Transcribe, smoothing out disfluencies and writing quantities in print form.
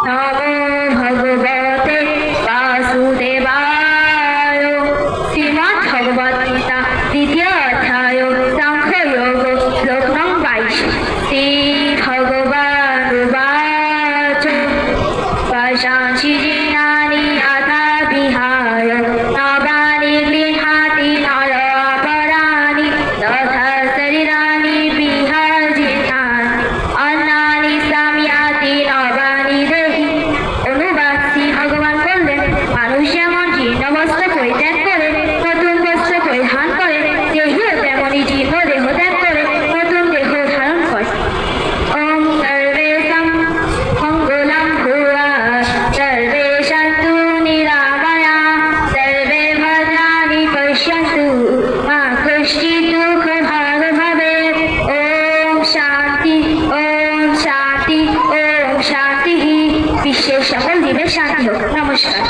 নমো ভগবতে বাসুদেবায়। শ্রীমদ্ ভগবদ গীতা দ্বিতীয় অধ্যায় সাংখ্যযোগ শ্লোক নং 22। শ্রী ভগবানুবাচ পশাঞ্চি জীর্ণানি যথা বিহায় নবানি গৃহাতি নরাপরাণি তথা শরীরাণি বিহাজিতানি অন্নানি সাম্যাতি নবানি দেহি। অনুবাদ: শ্রী ভগবান বললেন, মানুষ যেমন জীর্ণ বস্ত্র পরিত্যাগ করে নতুন বস্ত্র পরিধান করে, দেহিও তেমনি জীর্ণ দেহ ত্যাগ করে নতুন দেহ ধারণ করে। ওম সর্বেষাং মঙ্গলং ভূয়াৎ, সর্বে সন্তু নিরাময়াঃ, সর্বে ভদ্রাণি পশ্যন্তু, মা কশ্চিৎ দুঃখভাগ্ ভবেৎ। ওম শান্তি, ওম শান্তি, ওম শান্তি। বিশ্বের সকল জীবের শান্তি হোক। নমস্কার।